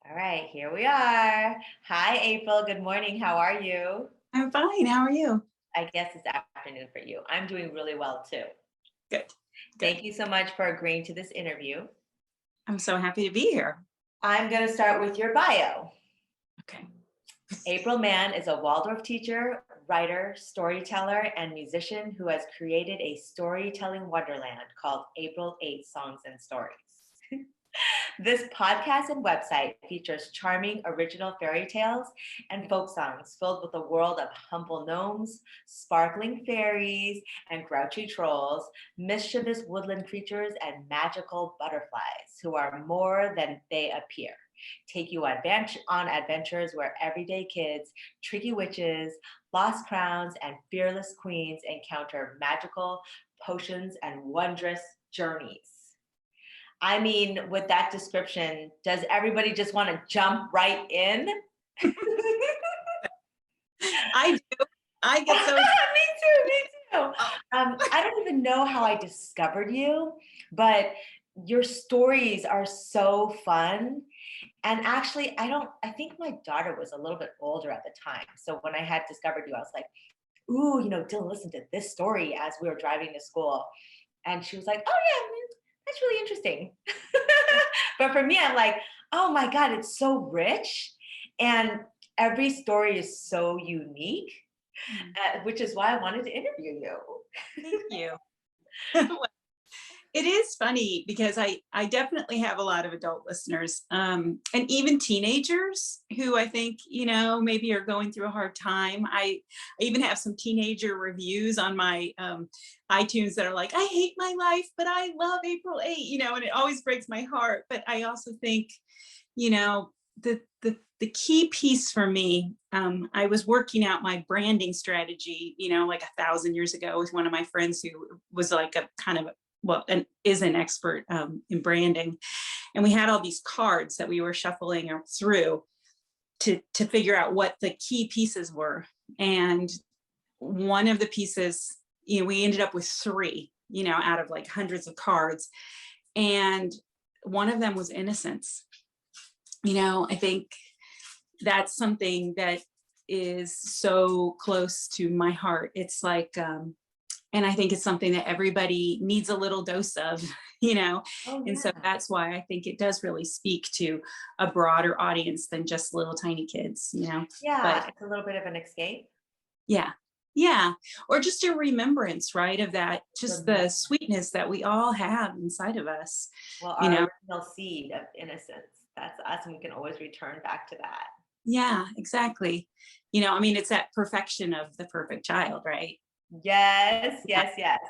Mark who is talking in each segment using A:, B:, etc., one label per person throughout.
A: All right, here we are. Hi, April. Good morning. How are you?
B: I'm fine. How are you?
A: I guess it's afternoon for you. I'm doing really well too.
B: Good. Good.
A: Thank you so much for agreeing to this interview.
B: I'm so happy to be here.
A: I'm going to start with your bio.
B: Okay.
A: April Mann is a Waldorf teacher, writer, storyteller, and musician who has created a storytelling wonderland called April 8 Songs and Stories. This podcast and website features charming original fairy tales and folk songs filled with a world of humble gnomes, sparkling fairies, and grouchy trolls, mischievous woodland creatures, and magical butterflies who are more than they appear. Take you on adventures where everyday kids, tricky witches, lost crowns, and fearless queens encounter magical potions and wondrous journeys. I mean, with that description, does everybody just want to jump right in?
B: I do. I get so
A: Me too.
B: oh,
A: I don't even know how I discovered you, but your stories are so fun. And actually, I think my daughter was a little bit older at the time. So when I had discovered you, I was like, ooh, Dylan, listen to this story as we were driving to school. And she was like, oh, yeah, that's really interesting. But for me, I'm like, oh my God, it's so rich. And every story is so unique, which is why I wanted to interview you.
B: thank you. Well, it is funny because I definitely have a lot of adult listeners, and even teenagers who I think, maybe are going through a hard time. I even have some teenager reviews on my iTunes that are like, I hate my life, but I love April 8, and it always breaks my heart. But I also think, the key piece for me, I was working out my branding strategy, like 1,000 years ago with one of my friends who was like a kind of and is an expert in branding. And we had all these cards that we were shuffling through to figure out what the key pieces were. And one of the pieces, we ended up with 3, out of like hundreds of cards. And one of them was innocence. I think that's something that is so close to my heart. It's like, and I think it's something that everybody needs a little dose of,
A: Oh,
B: and so
A: yeah.
B: that's why I think it does really speak to a broader audience than just little tiny kids,
A: Yeah,
B: but
A: it's a little bit of an escape.
B: yeah, yeah, or just a remembrance, right, of that, just
A: Remember,
B: the sweetness that we all have inside of us,
A: well,
B: you
A: our
B: know.
A: original seed of innocence. That's us, and we can always return back to that.
B: Yeah, exactly. I mean, it's that perfection of the perfect child, right?
A: Yes,
B: Yeah.
A: yes, yes.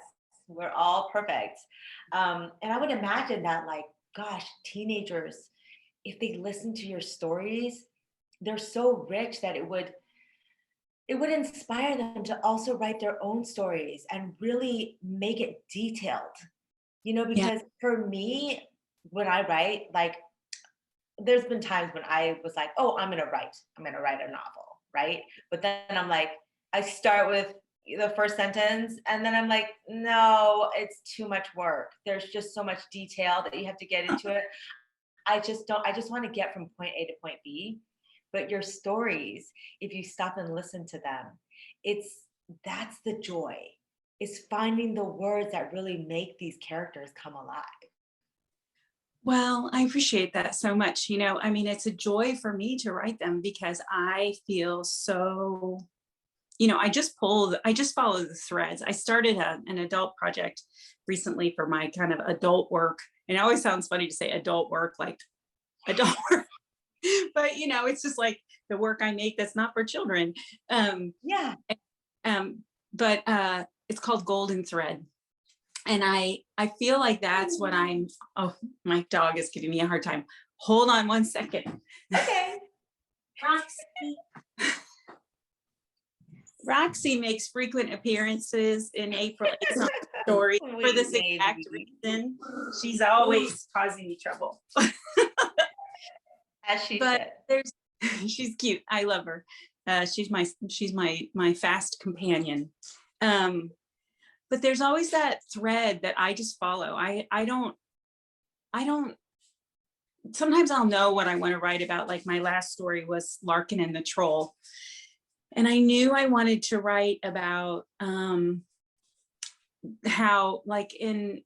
A: We're all perfect. And I would imagine that, like, gosh, teenagers, if they listen to your stories, they're so rich that it would inspire them to also write their own stories and really make it detailed.
B: Yeah.
A: Because for me, when I write, like, there's been times when I was like, oh, I'm gonna write a novel, right? But then I'm like, I start with the first sentence and then I'm like, no, it's too much work. There's just so much detail that you have to get into it. I just want to get from point A to point B. But your stories, if you stop and listen to them, it's that's the joy, is finding the words that really make these characters come alive.
B: Well, I appreciate that so much. I mean, it's a joy for me to write them because I feel so, I just follow the threads. I started an adult project recently for my kind of adult work. And it always sounds funny to say adult work, like adult work, but it's just like the work I make that's not for children. Um,
A: Yeah.
B: um, but it's called Golden Thread. And I feel like that's what oh, my dog is giving me a hard time. Hold on one second.
A: Okay.
B: Roxy. Roxy makes frequent appearances in April 8th story for
A: Sweet
B: this exact
A: baby.
B: reason. She's always causing me trouble.
A: As she
B: But
A: should.
B: she's cute. I love her. She's my fast companion. Um, but there's always that thread that I just follow. I don't sometimes I'll know what I want to write about. Like my last story was Larkin and the Troll. And I knew I wanted to write about how, like in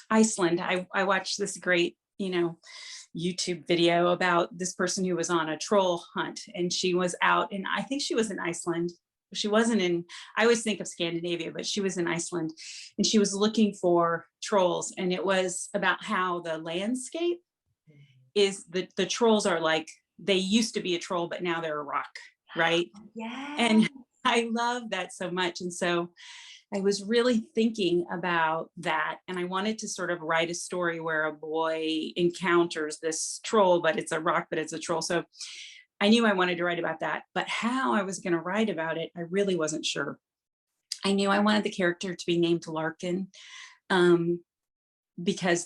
B: Iceland, I watched this great, YouTube video about this person who was on a troll hunt, and she was out, and I think she was in Iceland. She wasn't in, I always think of Scandinavia, but she was in Iceland, and she was looking for trolls. And it was about how the landscape is, the trolls are like, they used to be a troll, but now they're a rock, right?
A: Yeah.
B: And I love that so much. And so I was really thinking about that. And I wanted to sort of write a story where a boy encounters this troll, but it's a rock, but it's a troll. So I knew I wanted to write about that, but how I was going to write about it, I really wasn't sure. I knew I wanted the character to be named Larkin, because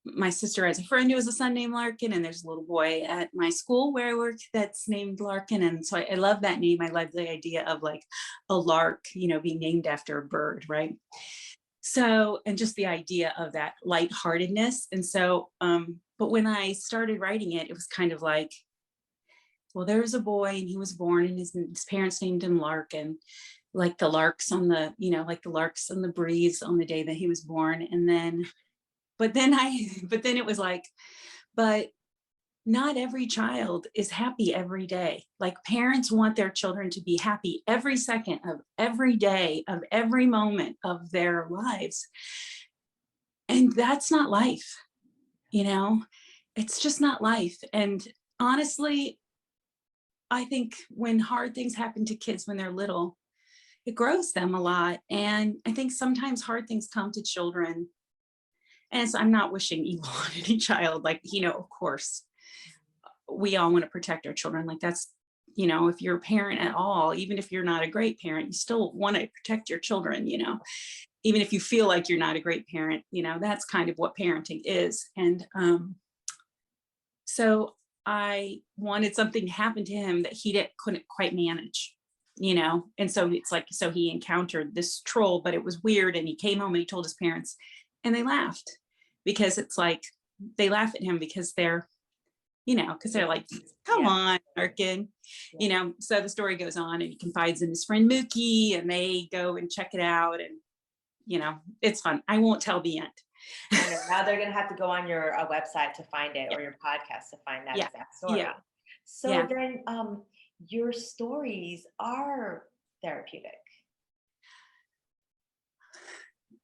B: my sister has a friend who has a son named Larkin, and there's a little boy at my school where I work that's named Larkin. And so I love that name. I love the idea of like a lark, being named after a bird, right? So, and just the idea of that lightheartedness. And so, but when I started writing it, it was kind of like, well, there's a boy and he was born and his parents named him Larkin, like the larks on the, like the larks on the breeze on the day that he was born. And then, but then it was like, but not every child is happy every day. Like parents want their children to be happy every second of every day, of every moment of their lives. And that's not life, it's just not life. And honestly, I think when hard things happen to kids when they're little, it grows them a lot. And I think sometimes hard things come to children. And so I'm not wishing evil on any child. Like, of course, we all want to protect our children. Like that's, if you're a parent at all, even if you're not a great parent, you still want to protect your children, even if you feel like you're not a great parent, that's kind of what parenting is. And so I wanted something to happen to him that he couldn't quite manage. And so it's like, so he encountered this troll, but it was weird. And he came home and he told his parents, and they laughed, because it's like, they laugh at him because they're, because they're like, come on, Larkin, so the story goes on, and he confides in his friend Mookie, and they go and check it out. And, it's fun. I won't tell the end.
A: I know. Now they're going to have to go on your website to find it, or your podcast to find that exact story.
B: Yeah.
A: So then your stories are therapeutic.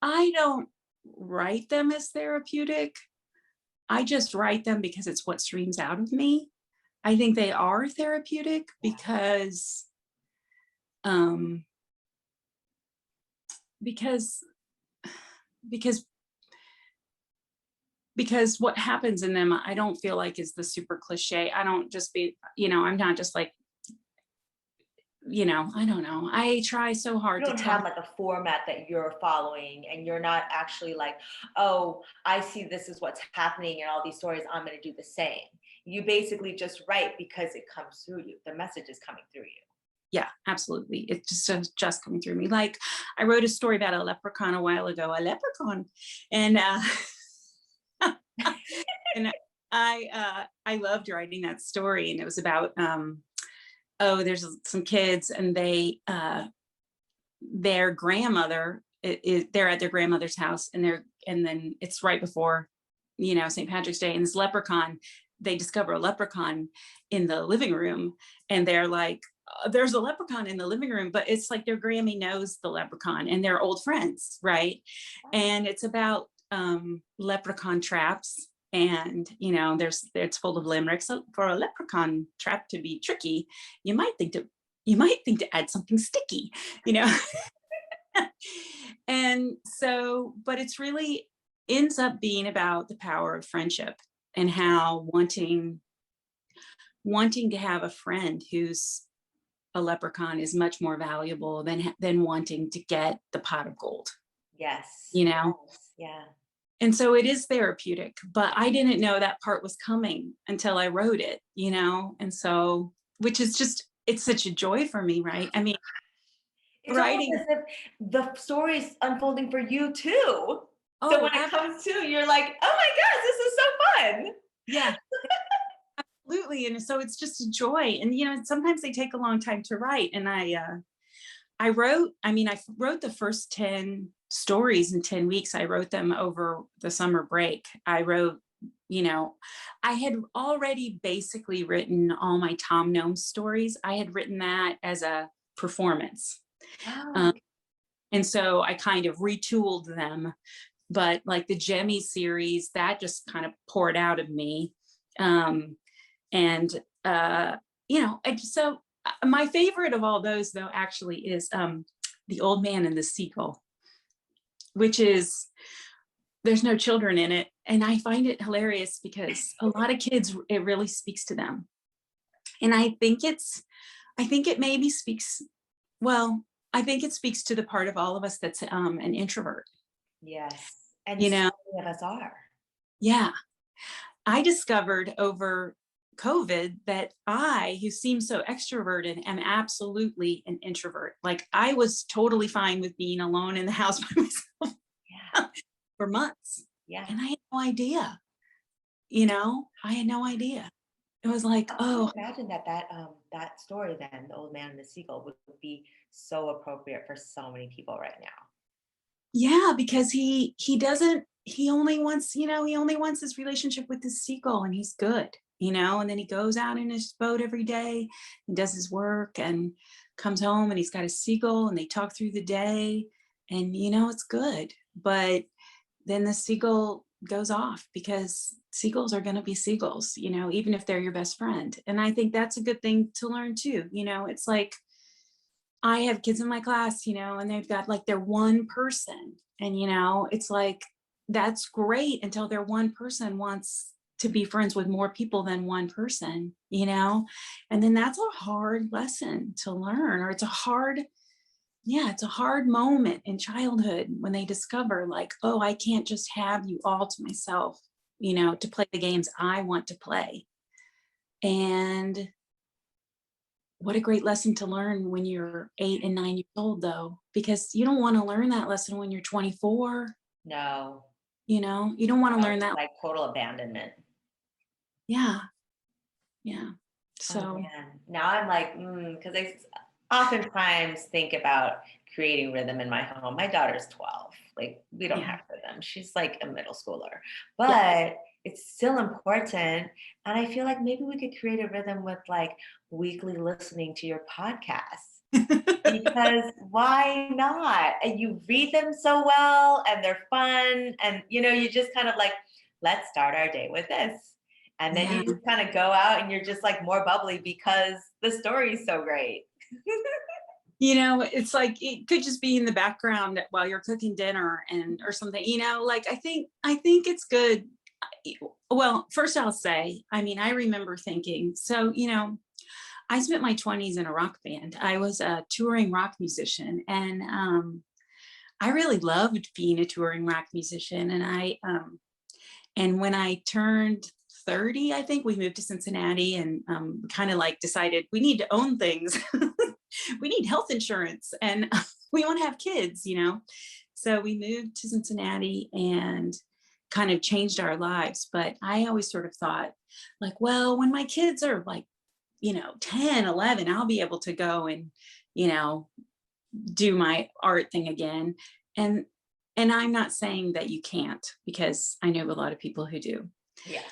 B: I don't write them as therapeutic. I just write them because it's what streams out of me. I think they are therapeutic because what happens in them, I don't feel like is the super cliche. I don't just be, I'm not just like, I don't know. I try so hard
A: to tell. You don't have like a format that you're following, and you're not actually like, oh, I see this is what's happening in all these stories, I'm going to do the same. You basically just write because it comes through you. The message is coming through you.
B: Yeah, absolutely. It's just coming through me. Like I wrote a story about a leprechaun a while ago, and and I loved writing that story. And it was about there's some kids, and their grandmother they're at their grandmother's house, and then it's right before St. Patrick's Day, and this leprechaun, they discover a leprechaun in the living room, and they're like, there's a leprechaun in the living room, but it's like their Grammy knows the leprechaun, and they're old friends, right? And it's about leprechaun traps, and it's full of limericks. So for a leprechaun trap to be tricky, you might think to add something sticky, and so, but it's really ends up being about the power of friendship, and how wanting to have a friend who's a leprechaun is much more valuable than wanting to get the pot of gold.
A: Yes.
B: Yes.
A: Yeah.
B: And so it is therapeutic, but I didn't know that part was coming until I wrote it, and so, which is just, it's such a joy for me, right? I mean,
A: it's writing, as if the story is unfolding for you too. So when it comes to, you're like, oh my gosh, this is so fun.
B: Yeah, absolutely. And so it's just a joy. And sometimes they take a long time to write. And I wrote the first 10 stories in 10 weeks. I wrote them over the summer break. I had already basically written all my Tom Gnome stories. I had written that as a performance.
A: Oh,
B: Um, and so I kind of retooled them, but like the Jemmy series, that just kind of poured out of me. Um, and, so my favorite of all those though, actually is The Old Man and the Seagull, which is, there's no children in it. And I find it hilarious because a lot of kids, it really speaks to them. And I think it maybe speaks, well, I think it speaks to the part of all of us that's an introvert.
A: yes. And
B: You
A: so
B: know,
A: many of us are.
B: yeah. I discovered over COVID that I, who seem so extroverted, am absolutely an introvert. Like I was totally fine with being alone in the house by myself
A: Yeah.
B: for months.
A: Yeah.
B: And I had no idea, I had no idea. It was like,
A: I
B: oh,
A: can imagine that story then, The Old Man and the Seagull, would be so appropriate for so many people right now.
B: yeah, because he doesn't, he only wants his relationship with his seagull and he's good, and then he goes out in his boat every day and does his work and comes home and he's got a seagull and they talk through the day and it's good. But then the seagull goes off because seagulls are going to be seagulls, even if they're your best friend. And I think that's a good thing to learn too. It's like I have kids in my class, and they've got like their one person. And, it's like, that's great until their one person wants to be friends with more people than one person, and then that's a hard lesson to learn, or it's a hard moment in childhood when they discover like, oh, I can't just have you all to myself, to play the games I want to play. And what a great lesson to learn when you're 8 and 9 years old, though, because you don't want to learn that lesson when you're 24.
A: No,
B: You don't want to
A: no,
B: learn that.
A: like total abandonment.
B: Yeah. Yeah.
A: Oh
B: So,
A: man, now I'm like, because I oftentimes think about creating rhythm in my home. My daughter's 12. Like, we don't
B: yeah.
A: have rhythm. She's like a middle schooler,
B: Yeah.
A: but it's still important. And I feel like maybe we could create a rhythm with like weekly listening to your podcast. Because why not? And you read them so well and they're fun. And, you just kind of like, let's start our day with this. And then
B: Yeah.
A: you just kind of go out and you're just like more bubbly because the story is so great.
B: It's like it could just be in the background while you're cooking dinner or something, like I think it's good. Well, first I'll say, I remember thinking, so, I spent my 20s in a rock band. I was a touring rock musician, and I really loved being a touring rock musician. And when I turned 30, I think we moved to Cincinnati and kind of like decided we need to own things. We need health insurance and we want to have kids, So we moved to Cincinnati and kind of changed our lives. But I always sort of thought like, well, when my kids are like, 10, 11, I'll be able to go and, do my art thing again. And I'm not saying that you can't, because I know a lot of people who do.
A: Yeah.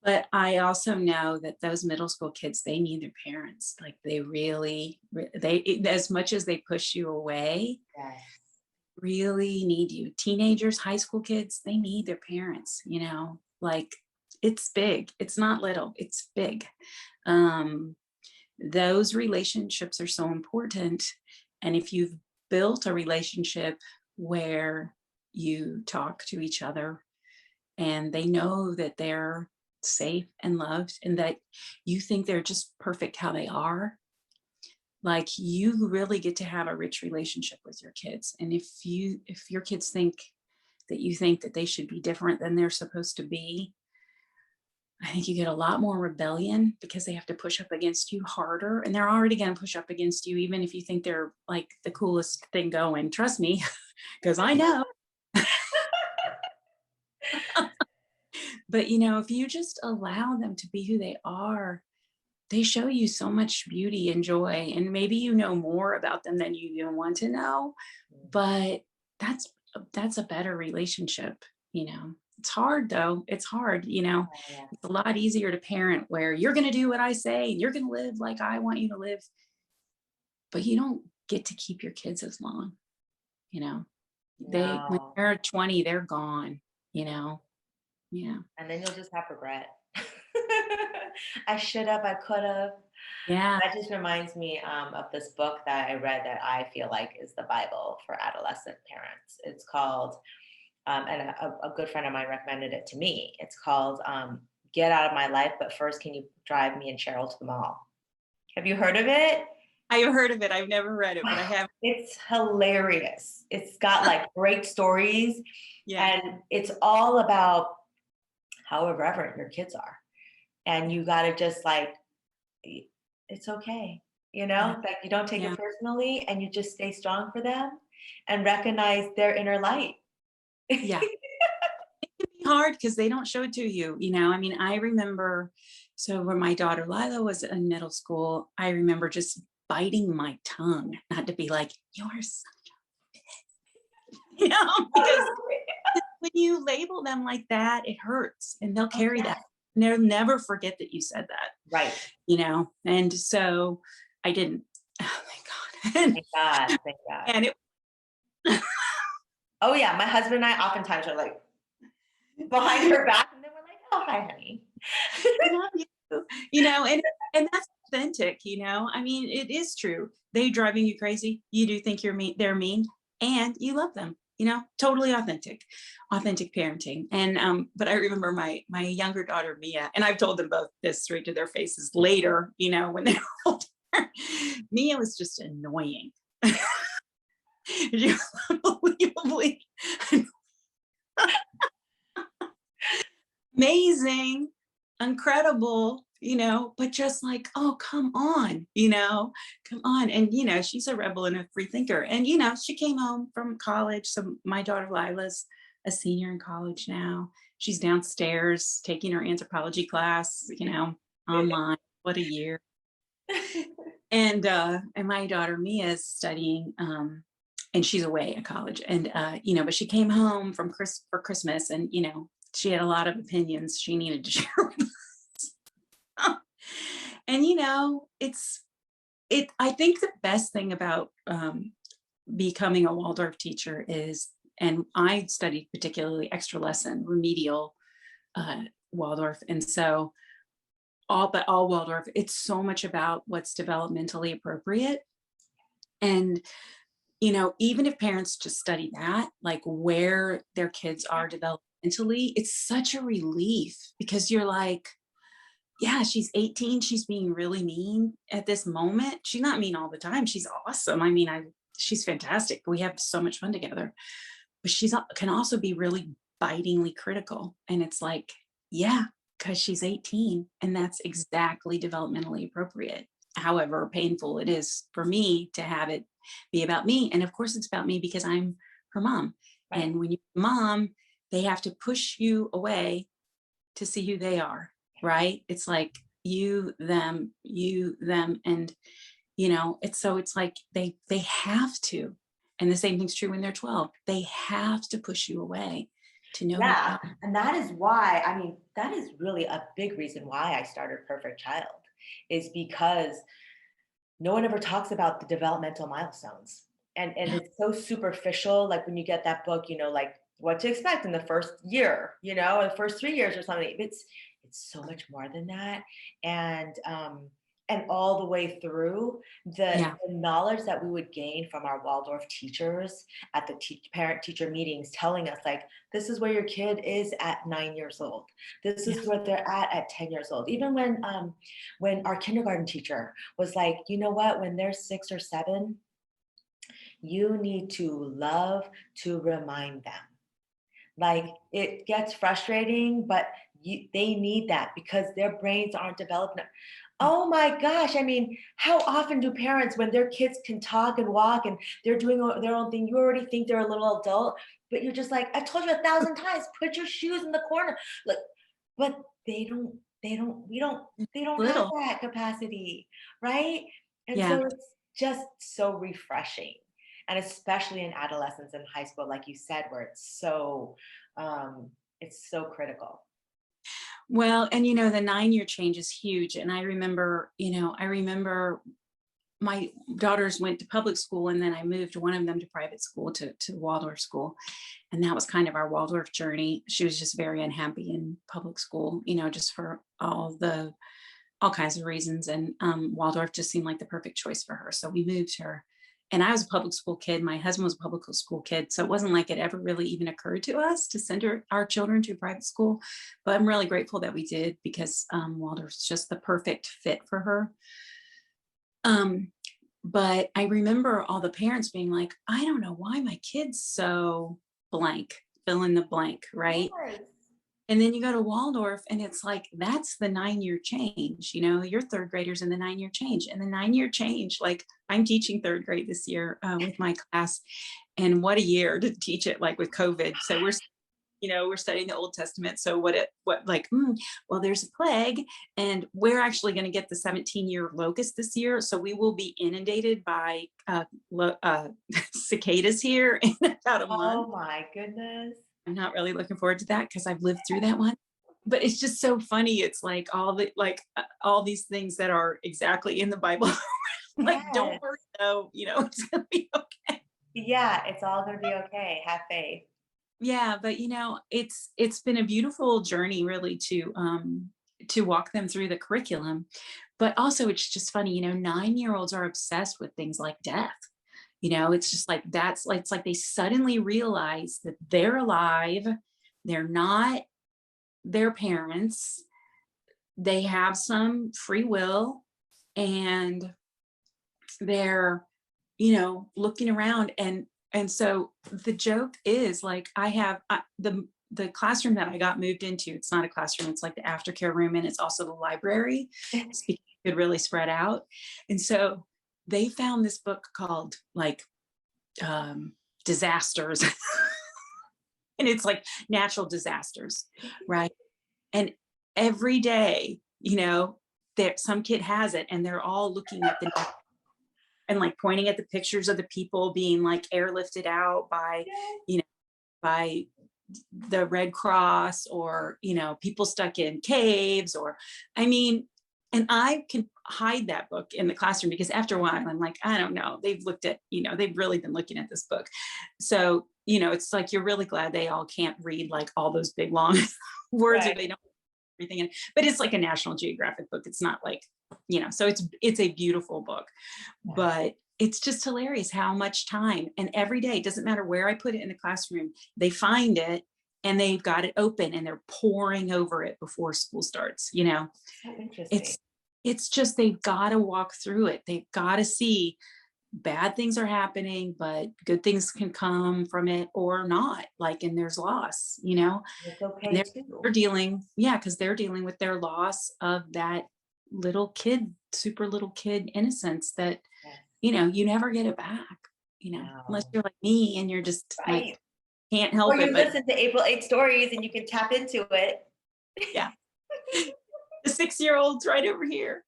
B: But I also know that those middle school kids, they need their parents. Like they really, as much as they push you away,
A: Yes.
B: really need you. Teenagers, high school kids, they need their parents, like it's big. It's not little, it's big. Those relationships are so important. And if you've built a relationship where you talk to each other and they know that they're safe and loved and that you think they're just perfect how they are, like you really get to have a rich relationship with your kids. And if your kids think that they should be different than they're supposed to be, I think you get a lot more rebellion because they have to push up against you harder, and they're already going to push up against you even if you think they're like the coolest thing going. Trust me, because I know. But, if you just allow them to be who they are, they show you so much beauty and joy. And maybe you know more about them than you even want to know, but that's a better relationship. It's hard though. It's hard.
A: Oh, yeah.
B: It's a lot easier to parent where you're going to do what I say and you're going to live like I want you to live, but you don't get to keep your kids as long. you know when
A: No.
B: they're 20, they're gone. Yeah.
A: And then you'll just have regret. I should have, I could have.
B: Yeah.
A: That just reminds me of this book that I read that I feel like is the Bible for adolescent parents. It's called, and a good friend of mine recommended it to me. It's called Get Out of My Life, but First Can You Drive Me and Cheryl to the Mall? Have you heard of it?
B: I have heard of it. I've never read it, but I have.
A: It's hilarious. It's got like great stories,
B: Yeah.
A: and it's all about how irreverent your kids are. And you got to just like, it's okay.
B: Yeah.
A: Like you don't take
B: Yeah.
A: it personally and you just stay strong for them and recognize their inner light.
B: Yeah. It can be hard because they don't show it to you. I remember, so when my daughter Lila was in middle school, I remember just biting my tongue, not to be like, you're such a, because when you label them like that, it hurts and they'll carry
A: Yes.
B: that. And they'll never forget that you said that.
A: Right.
B: And so I didn't. Oh, thank God.
A: Thank God. Thank God.
B: And it.
A: Oh yeah, my husband and I oftentimes are like behind her back, and then we're like, "Oh, hi, honey."
B: I love you. And that's authentic. It is true. They driving you crazy. You do think you're mean. They're mean, and you love them. Totally authentic parenting. And but I remember my younger daughter Mia, and I've told them both this straight to their faces later. When they're older, Mia was just annoying. Unbelievably amazing, incredible, but just like, oh, come on. And she's a rebel and a free thinker. And she came home from college. So my daughter Lila's a senior in college now. She's downstairs taking her anthropology class, online. What a year. And my daughter Mia is studying, and she's away at college. And but she came home for Christmas, and she had a lot of opinions she needed to share with us. And I think the best thing about becoming a Waldorf teacher is, and I studied particularly extra lesson remedial Waldorf, and so all Waldorf, it's so much about what's developmentally appropriate. And even if parents just study that, like where their kids are developmentally, it's such a relief, because you're like, yeah, she's 18. She's being really mean at this moment. She's not mean all the time. She's awesome. She's fantastic. We have so much fun together, but can also be really bitingly critical. And it's like, yeah, because she's 18, and that's exactly developmentally appropriate. However painful it is for me to have it be about me. And of course it's about me because I'm her mom. Right. And when you're mom, they have to push you away to see who they are, right? It's like you, them, and it's like they have to. And the same thing's true when they're 12. They have to push you away to know.
A: Yeah. And that is why, that is really a big reason why I started Perfect Child, is because no one ever talks about the developmental milestones. And it's so superficial. Like when you get that book, like what to expect in the first year, or the first 3 years or something. It's so much more than that. And all the way through the knowledge that we would gain from our Waldorf teachers at the parent-teacher meetings, telling us like, this is where your kid is at 9 years old. This is where they're at 10 years old. Even when our kindergarten teacher was like, you know what, when they're 6 or 7, you need to love to remind them. Like it gets frustrating, but they need that because their brains aren't developed. Oh my gosh. How often do parents, when their kids can talk and walk and they're doing their own thing, you already think they're a little adult, but you're just like, I've told you 1,000 times, put your shoes in the corner. Like, but we don't, they don't have
B: Little.
A: that capacity, right? And
B: Yeah.
A: so it's just so refreshing. And especially in adolescence and high school, like you said, where it's so critical.
B: Well, and the 9-year change is huge. And I remember my daughters went to public school, and then I moved one of them to private school, to Waldorf school. And that was kind of our Waldorf journey. She was just very unhappy in public school, just for all kinds of reasons. And Waldorf just seemed like the perfect choice for her. So we moved her. And I was a public school kid. My husband was a public school kid. So it wasn't like it ever really even occurred to us to send our children to private school. But I'm really grateful that we did, because Waldorf's just the perfect fit for her. But I remember all the parents being like, I don't know why my kid's so blank, fill in the blank, right?
A: Yes.
B: And then you go to Waldorf, and it's like, that's the 9-year change. Your third graders in the 9-year change. And the 9-year change, like, I'm teaching third grade this year with my class. And what a year to teach it, like, with COVID. So we're studying the Old Testament. So well, there's a plague, and we're actually going to get the 17-year locust this year. So we will be inundated by cicadas here in about a month.
A: Oh my goodness.
B: I'm not really looking forward to that, because I've lived through that one. But it's just so funny. It's like all these things that are exactly in the Bible. Like, don't
A: Yes.
B: worry, though, it's gonna be okay.
A: Yeah, it's all gonna be okay. Have faith.
B: Yeah, but it's been a beautiful journey, really, to walk them through the curriculum. But also, it's just funny, 9-year-olds are obsessed with things like death. It's just like, it's like they suddenly realize that they're alive, they're not their parents, they have some free will, and they're looking around. And so the joke is, like, I have the classroom that I got moved into. It's not a classroom, it's like the aftercare room, and it's also the library. So you could really spread out. And so they found this book called, like, disasters. And it's like natural disasters, right? And every day, there some kid has it, and they're all looking at the and, like, pointing at the pictures of the people being, like, airlifted out by, you know, by the Red Cross, or, people stuck in caves, or, I mean, and I can hide that book in the classroom, because after a while I'm like, I don't know, they've really been looking at this book. So, it's like, you're really glad they all can't read, like, all those big long words, or
A: Right.
B: they don't everything in, but it's like a National Geographic book. It's not like, so it's a beautiful book.
A: Yeah.
B: But it's just hilarious how much time, and every day, it doesn't matter where I put it in the classroom, they find it, and they've got it open, and they're pouring over it before school starts.
A: So interesting.
B: It's just, they've got to walk through it. They've got to see bad things are happening, but good things can come from it, or not, like, and there's loss,
A: It's
B: and
A: okay
B: they're
A: too.
B: dealing, yeah, because they're dealing with their loss of that little kid, super little kid innocence that,
A: Yes.
B: you never get it back, unless
A: No.
B: you're like me, and you're just like,
A: Right.
B: can't
A: Or
B: help
A: you
B: it. But
A: listen to April 8 stories and you can tap into it.
B: yeah, the 6-year-old's right over here.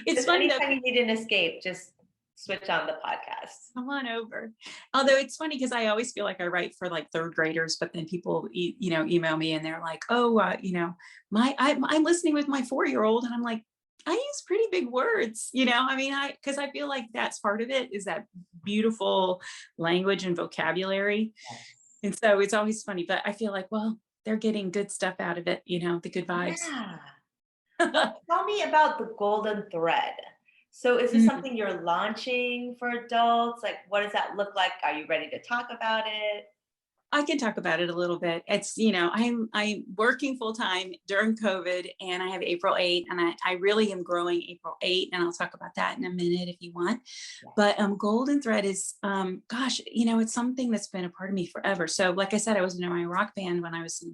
B: It's
A: Just
B: funny though.
A: anytime you need an escape, just switch on the podcast.
B: Come on over. Although it's funny, because I always feel like I write for, like, third graders, but then people, email me, and they're like, "Oh, I'm listening with my 4-year-old," and I'm like, I use pretty big words, I mean, because I feel like that's part of it, is that beautiful language and vocabulary.
A: Yes.
B: And so it's always funny, but I feel like, well, they're getting good stuff out of it, the good vibes.
A: Yeah. Well, tell me about the golden thread. So is this
B: Mhm.
A: something you're launching for adults? Like, what does that look like? Are you ready to talk about it?
B: I can talk about it a little bit. It's, I'm working full time during COVID, and I have April 8, and I really am growing April 8, and I'll talk about that in a minute if you want.
A: Yes.
B: But Golden Thread is, gosh, it's something that's been a part of me forever. So, like I said, I was in my rock band when I was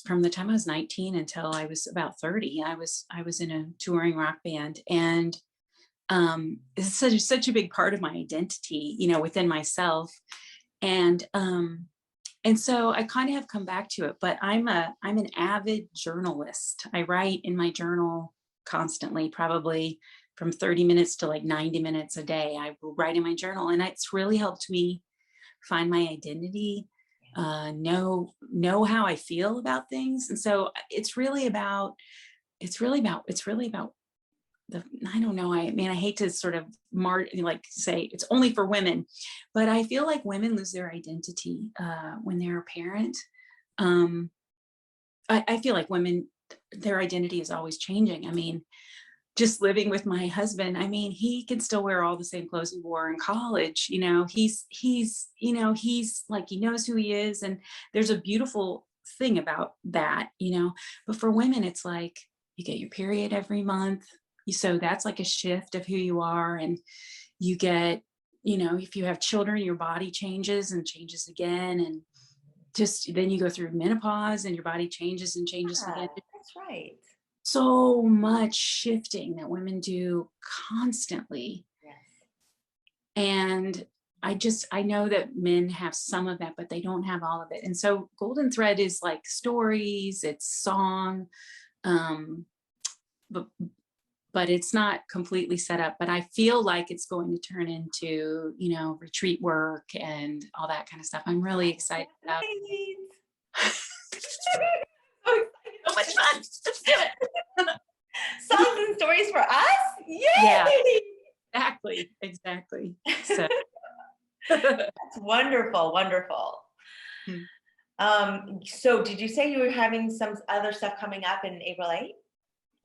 B: from the time I was 19 until I was about 30. I was in a touring rock band, and it's such a big part of my identity, within myself. And and so I kind of have come back to it, but I'm an avid journalist. I write in my journal constantly, probably from 30 minutes to like 90 minutes a day. I will write in my journal, and it's really helped me find my identity, know how I feel about things. And so it's really about I don't know. I mean, I hate to sort of like say it's only for women, but I feel like women lose their identity when they're a parent. Um, I feel like women, their identity is always changing. I mean, just living with my husband, I mean, he can still wear all the same clothes he wore in college. He's like, he knows who he is. And there's a beautiful thing about that, but for women, it's like you get your period every month. So that's like a shift of who you are. And you get, if you have children, your body changes and changes again. And just then you go through menopause and your body changes and changes
A: Yeah,
B: again.
A: that's right.
B: So much shifting that women do constantly.
A: Yes.
B: And I know that men have some of that, but they don't have all of it. And so Golden Thread is like stories, it's song, but it's not completely set up. But I feel like it's going to turn into, retreat work and all that kind of stuff. I'm really excited about it. So much fun. Let's do it.
A: Songs and stories for us? Yay!
B: Yeah, exactly. So
A: That's wonderful, wonderful. So did you say you were having some other stuff coming up in April 8th?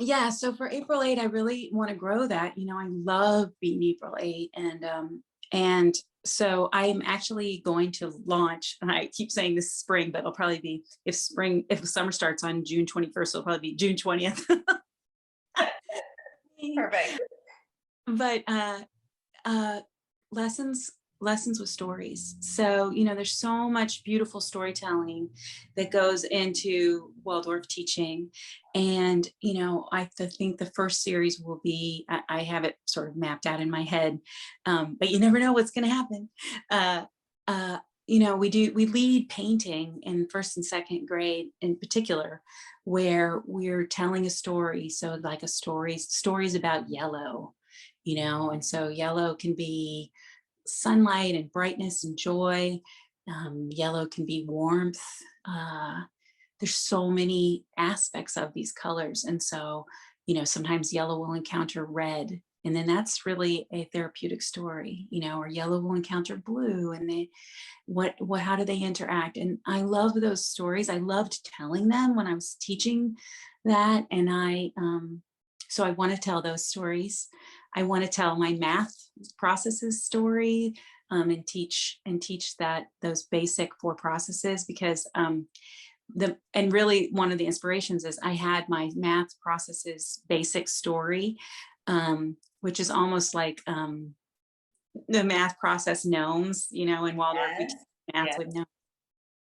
B: Yeah, so for April 8, I really want to grow that. I love being April 8, and so I'm actually going to launch, and I keep saying this spring, but it'll probably be if summer starts on June 21st, it'll probably be June 20th.
A: Perfect.
B: But lessons with stories. So, there's so much beautiful storytelling that goes into Waldorf teaching. And, I think the first series will be, I have it sort of mapped out in my head, but you never know what's going to happen. We lead painting in first and second grade in particular, where we're telling a story. So like stories about yellow, and so yellow can be sunlight and brightness and joy. Yellow can be warmth. There's so many aspects of these colors. And so, sometimes yellow will encounter red, and then that's really a therapeutic story, or yellow will encounter blue, and how do they interact? And I love those stories. I loved telling them when I was teaching that. And so I want to tell those stories. I want to tell my math processes story, and teach those basic 4 processes, because and really one of the inspirations is I had my math processes basic story, which is almost like the math process gnomes, in Waldorf.
A: Yes.
B: We teach math
A: Yes.
B: with gnomes.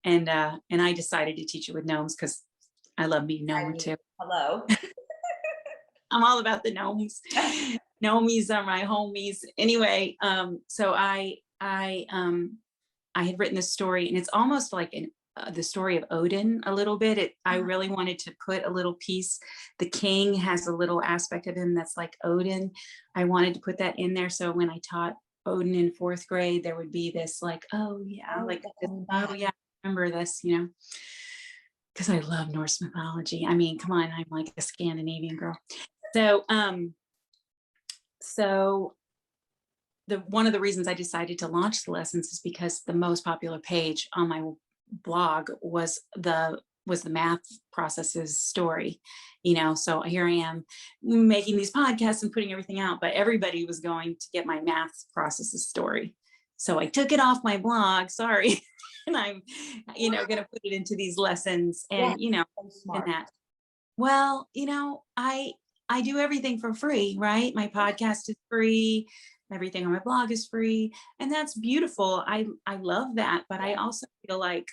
B: And I decided to teach it with gnomes because I love being gnome too.
A: Hello.
B: I'm all about the gnomes. Gnomies are my homies. Anyway, so I had written this story, and it's almost like the story of Odin a little bit. I really wanted to put a little piece. The king has a little aspect of him that's like Odin. I wanted to put that in there. So when I taught Odin in 4th grade, there would be this like, oh yeah, I remember this, because I love Norse mythology. I mean, come on, I'm like a Scandinavian girl. So one of the reasons I decided to launch the lessons is because the most popular page on my blog was the math processes story, so here I am making these podcasts and putting everything out, but everybody was going to get my math processes story. So I took it off my blog, sorry. And I'm, going to put it into these lessons, and,
A: smart.
B: and that, well, I do everything for free, right? My podcast is free. Everything on my blog is free. And that's beautiful. I love that. But I also feel like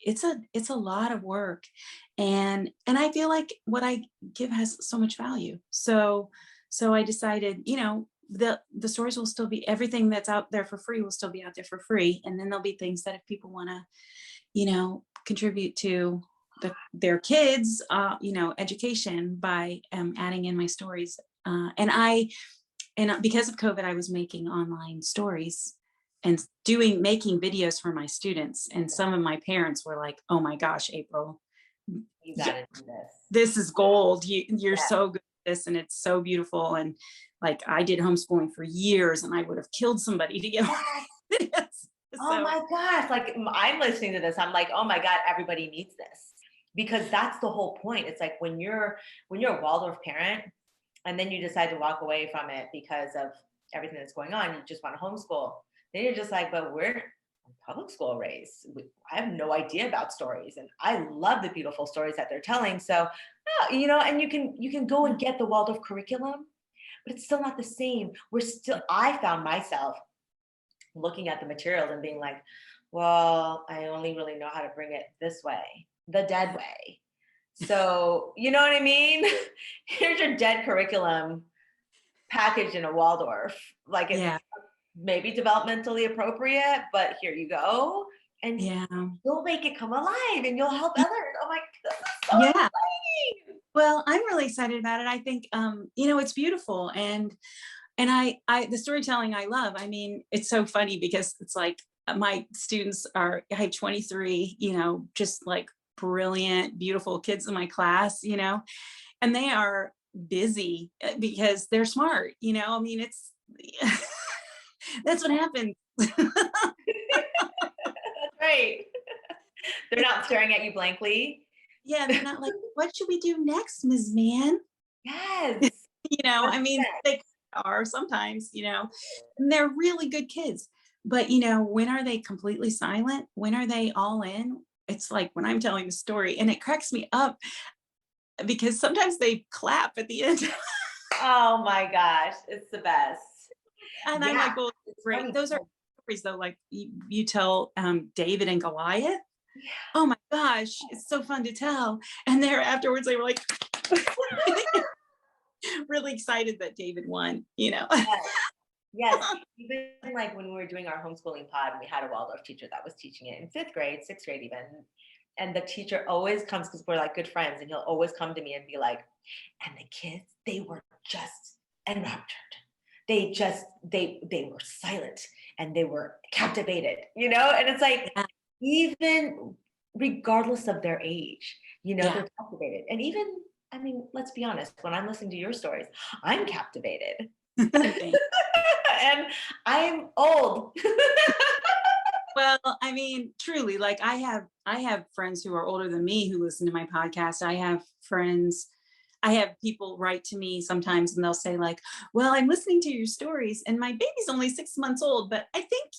B: it's a lot of work. And I feel like what I give has so much value. So I decided, the stories will still be, everything that's out there for free will still be out there for free. And then there'll be things that if people want to contribute to their kids, education by adding in my stories. And because of COVID, I was making online stories and making videos for my students. And some of my parents were like, "Oh my gosh, April,
A: You got to do this.
B: this is gold. You're
A: Yeah.
B: so good at this, and it's so beautiful." And like, I did homeschooling for years, and I would have killed somebody to get this.
A: Oh my gosh. Like, I'm listening to this. I'm like, oh my God, everybody needs this. Because that's the whole point. It's like when you're a Waldorf parent and then you decide to walk away from it because of everything that's going on, you just want to homeschool. Then you're just like, but we're public school raised. I have no idea about stories, and I love the beautiful stories that they're telling. So, and you can go and get the Waldorf curriculum, but it's still not the same. I found myself looking at the materials and being like, well, I only really know how to bring it this way, the dead way. So, you know what I mean? Here's your dead curriculum packaged in a Waldorf. Like, it's maybe developmentally appropriate, but here you go. And you'll make it come alive and you'll help others. Oh my God, this is so exciting.
B: Well, I'm really excited about it. I think, it's beautiful. And I the storytelling I love. I mean, it's so funny because it's like my students I have 23, just like brilliant, beautiful kids in my class, and they are busy because they're smart, I mean, it's, that's what happens.
A: That's right. They're not staring at you blankly.
B: Yeah, they're not like, what should we do next, Ms. Mann?
A: Yes.
B: I mean, they are sometimes, and they're really good kids. But, when are they completely silent? When are they all in? It's like when I'm telling the story, and it cracks me up because sometimes they clap at the end.
A: Oh my gosh, it's the best.
B: And I'm like, well, great. Those are stories though, like you tell David and Goliath.
A: Yeah.
B: Oh my gosh, it's so fun to tell. And there afterwards they were like really excited that David won,
A: Yes. Even like when we were doing our homeschooling pod, we had a Waldorf teacher that was teaching it in 5th grade, 6th grade even. And the teacher always comes, because we're like good friends, and he'll always come to me and be like, and the kids, they were just enraptured. They were silent and they were captivated, and it's like, even regardless of their age, they're captivated. And even, I mean, let's be honest, when I'm listening to your stories, I'm captivated. And I'm old.
B: Well, I mean, truly, like I have friends who are older than me who listen to my podcast. I have people write to me sometimes and they'll say like, well, I'm listening to your stories and my baby's only 6 months old, but I think,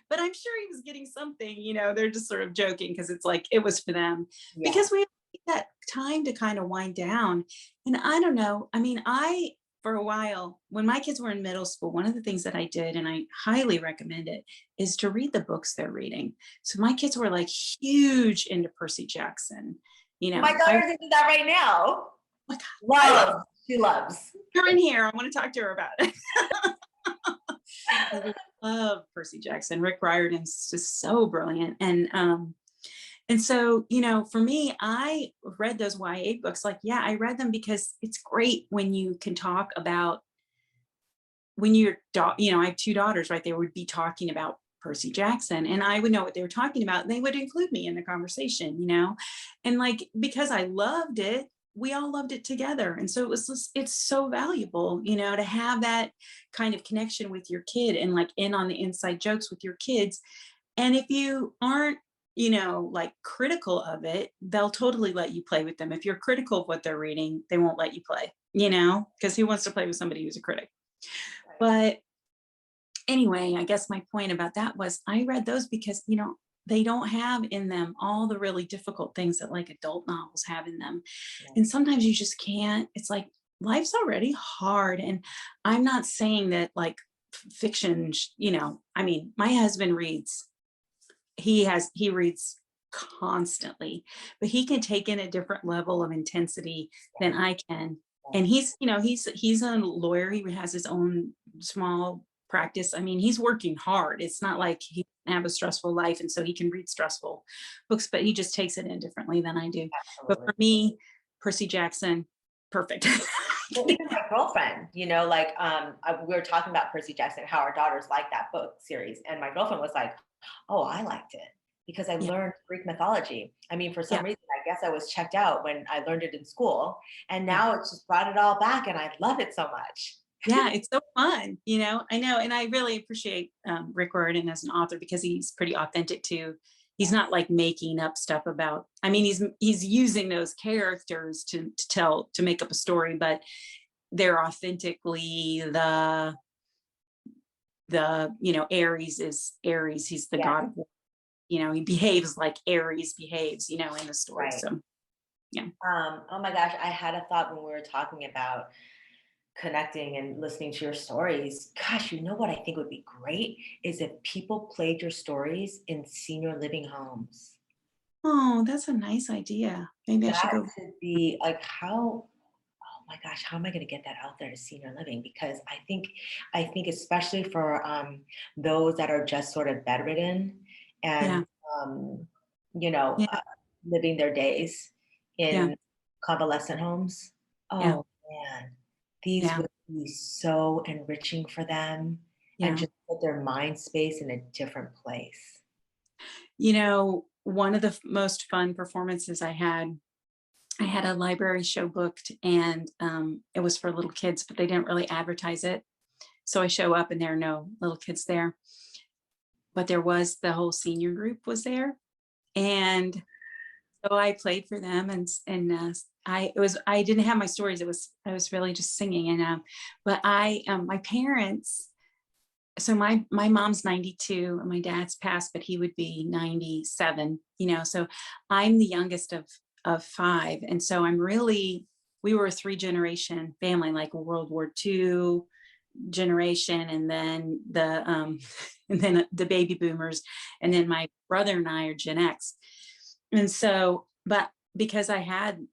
B: but I'm sure he was getting something, they're just sort of joking because it's like, it was for them because we have that time to kind of wind down. And I don't know. I mean, for a while, when my kids were in middle school, one of the things that I did, and I highly recommend it, is to read the books they're reading. So my kids were like huge into Percy Jackson.
A: My daughter's into that right now.
B: Oh my God.
A: She loves.
B: You're in here. I want to talk to her about it. I love Percy Jackson. Rick Riordan's just so brilliant. And so, for me, I read those YA books. Like, I read them because it's great when you can talk about when I have 2 daughters, right? They would be talking about Percy Jackson and I would know what they were talking about. And they would include me in the conversation, and like, because I loved it, we all loved it together. And so it's so valuable, to have that kind of connection with your kid and like in on the inside jokes with your kids. And if you aren't, like critical of it, they'll totally let you play with them. If you're critical of what they're reading, they won't let you play, because who wants to play with somebody who's a critic? But anyway, I guess my point about that was I read those because, they don't have in them all the really difficult things that like adult novels have in them. And sometimes you just can't, it's like life's already hard. And I'm not saying that like fiction, I mean, my husband reads, he reads constantly, but he can take in a different level of intensity than I can. And he's a lawyer. He has his own small practice. I mean, he's working hard. It's not like he doesn't have a stressful life and so he can read stressful books, but he just takes it in differently than I do. But
A: Absolutely.
B: for me, Percy Jackson, perfect.
A: Well, even my girlfriend, like we were talking about Percy Jackson, how our daughters like that book series. And my girlfriend was like, oh, I liked it because I
B: Yeah,
A: learned Greek mythology. I mean, for some
B: yeah,
A: reason, I guess I was checked out when I learned it in school. And
B: yeah.
A: now it's just brought it all back and I love it so much.
B: Yeah, it's so fun, I know, and I really appreciate Rick Riordan as an author because he's pretty authentic too. He's not like making up stuff about. I mean, he's using those characters to make up a story, but they're authentically the Ares is Ares. He's the god
A: Yes,
B: of war. He behaves like Ares behaves, in the story.
A: right.
B: So yeah.
A: Oh my gosh, I had a thought when we were talking about connecting and listening to your stories. Gosh, you know what I think would be great is if people played your stories in senior living homes.
B: Oh, that's a nice idea. Maybe I should
A: That
B: go.
A: could be like oh my gosh, how am I going to get that out there to senior living? Because I think especially for those that are just sort of bedridden
B: Yeah,
A: and um, you know
B: yeah,
A: uh, living their days
B: yeah,
A: in convalescent homes.
B: yeah,
A: Oh man, these
B: yeah,
A: would be so enriching for them and
B: yeah.
A: just put their mind space in a different place.
B: One of the most fun performances I had a library show booked, and it was for little kids, but they didn't really advertise it. So I show up and there are no little kids there, but the whole senior group was there. And so I played for them I didn't have my stories. I was really just singing. But my parents, so my mom's 92 and my dad's passed, but he would be 97, so I'm the youngest of five. And so we were a 3 generation family, like a World War II generation, and then and then the baby boomers, and then my brother and I are Gen X. And so, but because I had,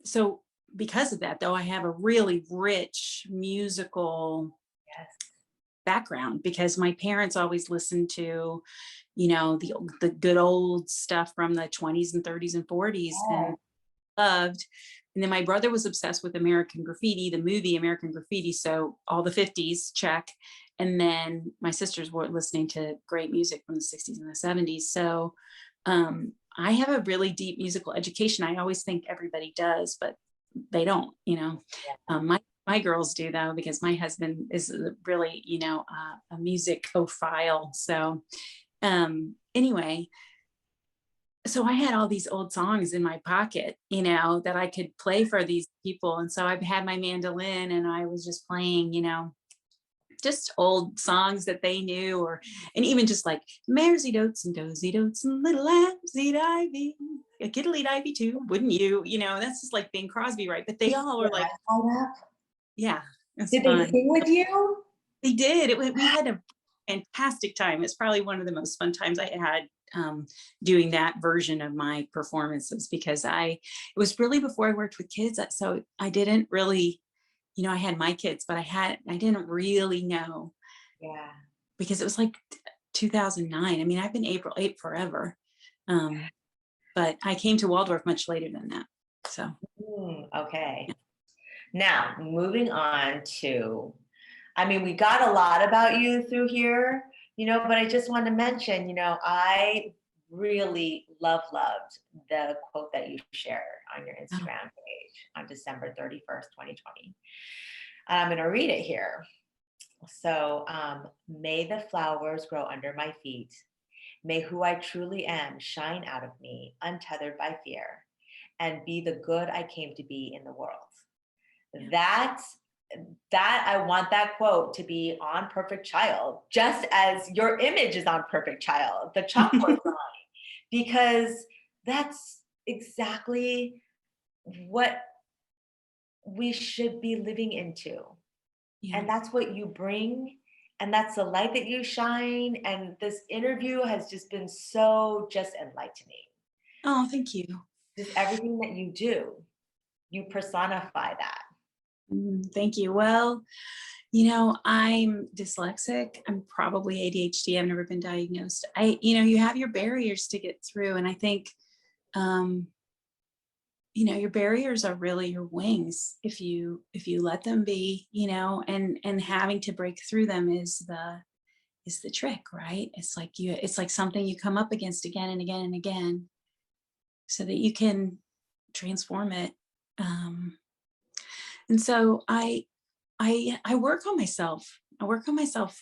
B: so because of that, though, I have a really rich musical
A: Yes.
B: background because my parents always listened to, the good old stuff from the 20s and 30s and 40s and
A: Yes.
B: loved. And then my brother was obsessed with American Graffiti, the movie American Graffiti. So all the 50s, check. And then my sisters were listening to great music from the 60s and the 70s. So I have a really deep musical education. I always think everybody does, but they don't. My girls do, though, because my husband is really, a musicophile. So anyway, so I had all these old songs in my pocket, that I could play for these people. And so I had my mandolin and I was just playing, just old songs that they knew, and even just like maresy dotes and dozy dotes and little lambs eat ivy, a kiddle eat ivy too, wouldn't you? That's just like Bing Crosby, right? But they
A: Did
B: all were
A: your
B: like,
A: eyes light up?
B: yeah, it's
A: Did they
B: fun.
A: sing with you?
B: They did. We had a fantastic time. It's probably one of the most fun times I had doing that version of my performances because it was really before I worked with kids. So I didn't really, I had my kids, but I didn't really know
A: Yeah.
B: because it was like 2009. I mean, I've been April 8 forever. Um, but I came to Waldorf much later than that. So,
A: Okay.
B: yeah.
A: Now, moving on to, I mean, we got a lot about you through here, but I just want to mention, I really loved the quote that you shared on your
B: Oh,
A: Instagram page on December 31st, 2020. I'm going to read it here. So, may the flowers grow under my feet. May who I truly am shine out of me, untethered by fear, and be the good I came to be in the world.
B: yeah.
A: That I want that quote to be on Perfect Child, just as your image is on Perfect Child, the chalkboard sign, because that's exactly what we should be living into.
B: Yeah.
A: And that's what you bring. And that's the light that you shine. And this interview has just been so just enlightening.
B: Oh, thank you.
A: Just everything that you do, you personify that.
B: Thank you. Well, I'm dyslexic. I'm probably ADHD. I've never been diagnosed. You have your barriers to get through. And I think, your barriers are really your wings if you let them be, and having to break through them is the trick, right? It's like something you come up against again and again and again so that you can transform it. And so I work on myself. I work on myself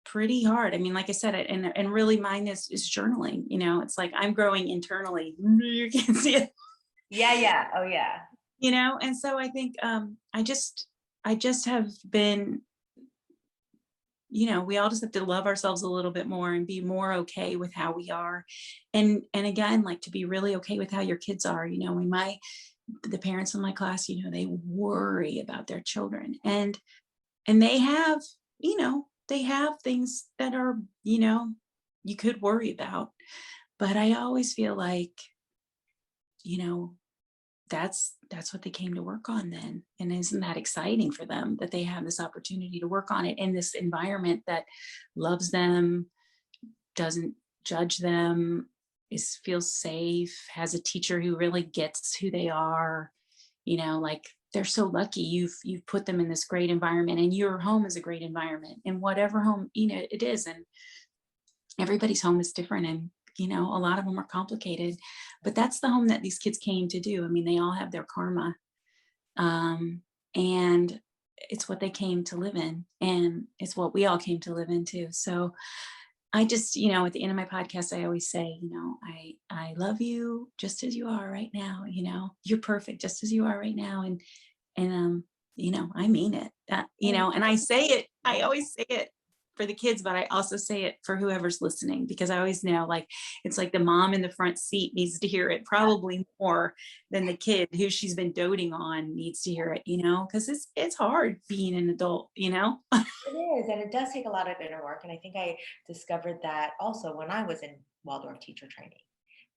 B: pretty hard. I mean, like I said, and really mine is journaling. It's like I'm growing internally. You can't see it.
A: Yeah. Oh yeah.
B: And so I think I just have been, we all just have to love ourselves a little bit more and be more okay with how we are. And again, like, to be really okay with how your kids are. When the parents in my class, they worry about their children, and they have, they have things that are, you could worry about. But I always feel like, that's what they came to work on then. And isn't that exciting for them that they have this opportunity to work on it in this environment that loves them, doesn't judge them, feels safe, has a teacher who really gets who they are, like, they're so lucky you've put them in this great environment, and your home is a great environment, and whatever home, it is. And everybody's home is different, and a lot of them are complicated, but that's the home that these kids came to do. I mean, they all have their karma, and it's what they came to live in, and it's what we all came to live in too. So I just, at the end of my podcast, I always say, I love you just as you are right now. You're perfect just as you are right now. And I mean it, and I always say it for the kids, but I also say it for whoever's listening, because I always know, like, it's like the mom in the front seat needs to hear it probably more than the kid who she's been doting on needs to hear it, because it's hard being an adult.
A: It is, and it does take a lot of inner work. And I think I discovered that also when I was in Waldorf teacher training,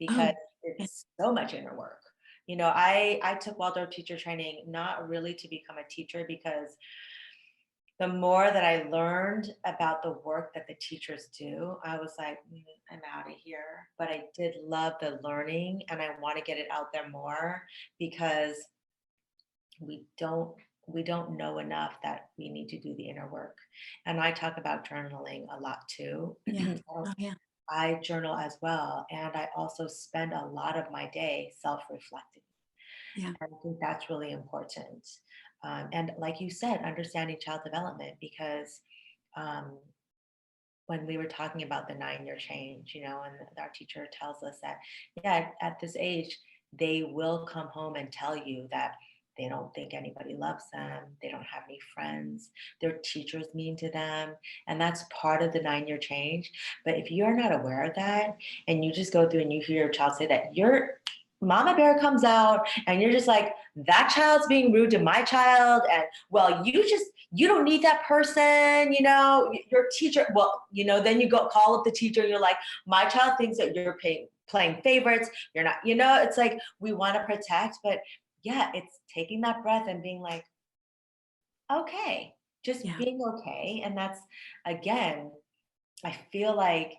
A: because
B: Oh,
A: it's so much inner work. I took Waldorf teacher training not really to become a teacher, because the more that I learned about the work that the teachers do, I was like, I'm out of here. But I did love the learning, and I want to get it out there more, because we don't know enough that we need to do the inner work. And I talk about journaling a lot too.
B: yeah. Oh, yeah.
A: I journal as well, and I also spend a lot of my day self-reflecting.
B: Yeah.
A: And I think that's really important. And like you said, understanding child development, because um, when we were talking about the 9-year change, and our teacher tells us that, yeah, at this age, they will come home and tell you that they don't think anybody loves them. They don't have any friends. Their teachers mean to them. And that's part of the 9-year change. But if you're not aware of that, and you just go through and you hear your child say that, your mama bear comes out, and you're just like, that child's being rude to my child. And well, you don't need that person, your teacher. Well, then you go call up the teacher, and you're like, my child thinks that you're playing favorites. You're not, it's like, we want to protect, but yeah, it's taking that breath and being like, okay, just
B: Yeah.
A: being okay. And that's, again, I feel like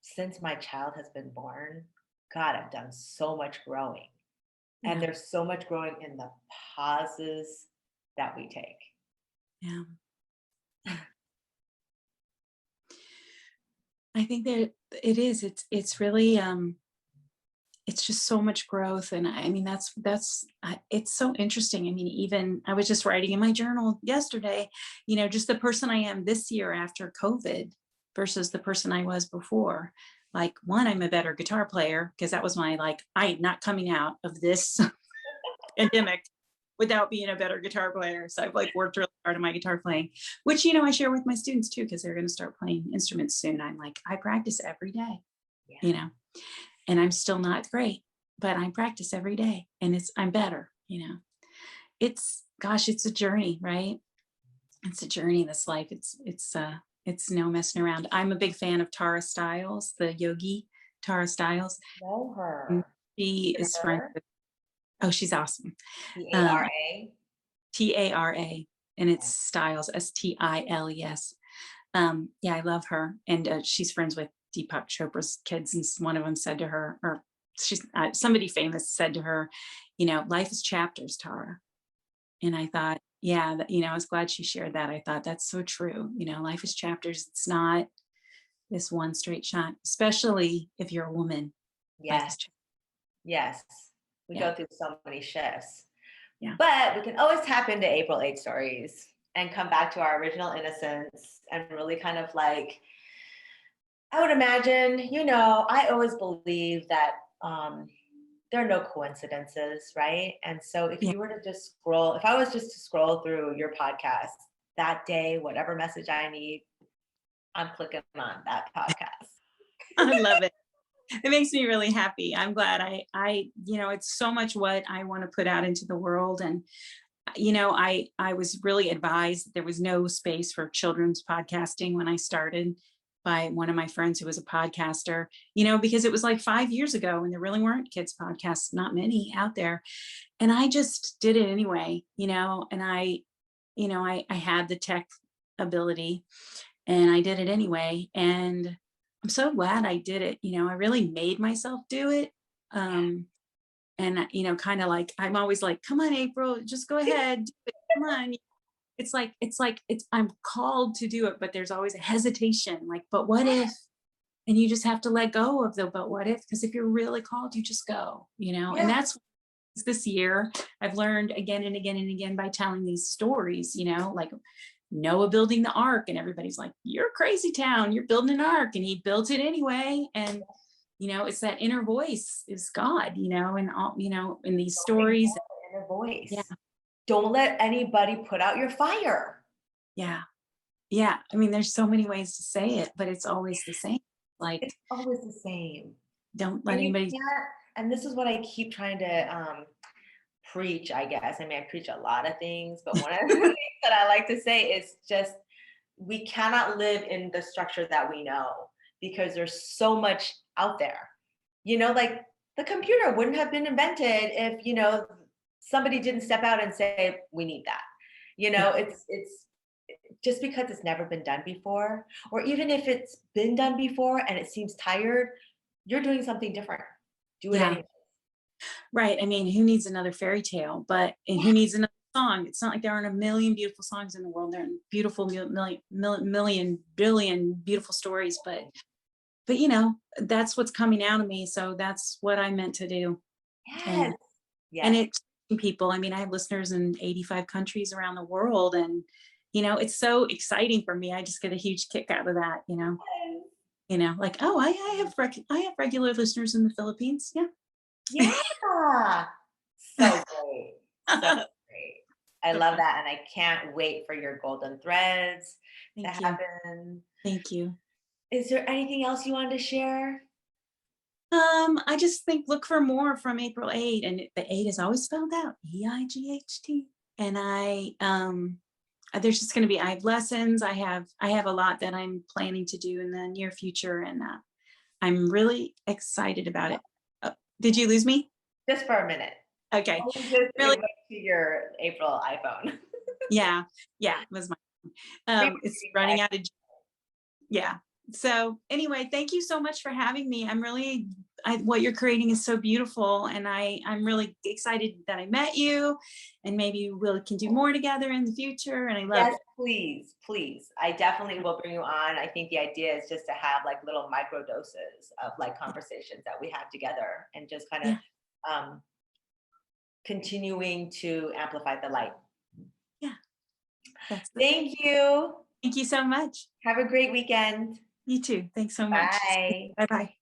A: since my child has been born, God, I've done so much growing. And
B: Yeah.
A: there's so much growing in the pauses that we take.
B: Yeah. I think that it is. It's really it's just so much growth. And I mean, it's so interesting. I mean, even I was just writing in my journal yesterday, just the person I am this year after COVID versus the person I was before. Like, one, I'm a better guitar player, because that was my, like, I'm not coming out of this pandemic without being a better guitar player. So I've, like, worked really hard on my guitar playing, which, I share with my students too, because they're going to start playing instruments soon. I'm like, I practice every day,
A: Yeah.
B: And I'm still not great, but I practice every day, and I'm better, It's, gosh, it's a journey, right? It's a journey, this life. It's no messing around. I'm a big fan of Tara Stiles, the yogi, Tara Stiles.
A: Know
B: And
A: her.
B: she is friends
A: Her.
B: with, oh, she's awesome.
A: Tara.
B: Tara. and it's Styles, Stiles. Yeah, I love her. And she's friends with Deepak Chopra's kids. And one of them said to her, or somebody famous said to her, life is chapters, Tara. And I thought, yeah, I was glad she shared that. I thought that's so true. Life is chapters. It's not this one straight shot, especially if you're a woman.
A: Yes. Yes. We go through so many shifts.
B: Yeah.
A: But we can always tap into April 8 stories and come back to our original innocence and really kind of like, I would imagine, I always believe that there are no coincidences, right? And so if you were to just if I was just to scroll through your podcast that day, whatever message I need, I'm clicking on that podcast.
B: I love it. It makes me really happy. I'm glad it's so much what I want to put out into the world. And, I was really advised there was no space for children's podcasting when I started by one of my friends who was a podcaster, because it was like 5 years ago and there really weren't kids podcasts, not many out there. And I just did it anyway, and I had the tech ability and I did it anyway. And I'm so glad I did it. I really made myself do it. And, kind of like, I'm always like, come on, April, just go ahead. Do it. Come on. I'm called to do it, but there's always a hesitation. Like, but what if? And you just have to let go of the, but what if? Because if you're really called, you just go, and that's this year I've learned again and again and again by telling these stories, like Noah building the ark, and everybody's like, you're crazy town, you're building an ark, and he built it anyway. And it's that inner voice is God, and all, in these stories.
A: Inner voice.
B: Yeah.
A: Don't let anybody put out your fire.
B: Yeah. Yeah. I mean, there's so many ways to say it, but it's always the same. Like,
A: it's always the same.
B: Don't let anybody.
A: And this is what I keep trying to preach, I guess. I mean, I preach a lot of things, but one of the things that I like to say is just, we cannot live in the structure that we know because there's so much out there. Like the computer wouldn't have been invented if, somebody didn't step out and say, we need that. It's just because it's never been done before, or even if it's been done before and it seems tired, you're doing something different. Do it anyway.
B: Right. I mean, who needs another fairy tale? But who needs another song? It's not like there aren't a million beautiful songs in the world. There are beautiful million billion beautiful stories, but that's what's coming out of me. So that's what I meant to do.
A: Yes.
B: And it's people. I mean, I have listeners in 85 countries around the world, and it's so exciting for me. I just get a huge kick out of that. Like, oh, I have regular listeners in the Philippines. Yeah.
A: Yeah. So great. So great. I love that. And I can't wait for your golden threads to happen.
B: Thank you.
A: Is there anything else you wanted to share?
B: I just think look for more from April 8, and the 8 is always spelled out EIGHT. And there's just going to be, I have lessons. I have a lot that I'm planning to do in the near future, and I'm really excited about it. Did you lose me?
A: Just for a minute.
B: Okay.
A: Really to your April iPhone.
B: Yeah, it was my. It's running out of. Yeah. So anyway, thank you so much for having me. I'm really, what you're creating is so beautiful, and I'm really excited that I met you, and maybe we can do more together in the future. And I love it.
A: Please. I definitely will bring you on. I think the idea is just to have like little micro doses of like conversations that we have together, and just kind of continuing to amplify the light.
B: Yeah.
A: Thank you.
B: Thank you so much.
A: Have a great weekend.
B: You too. Thanks so much.
A: Bye.
B: Bye-bye.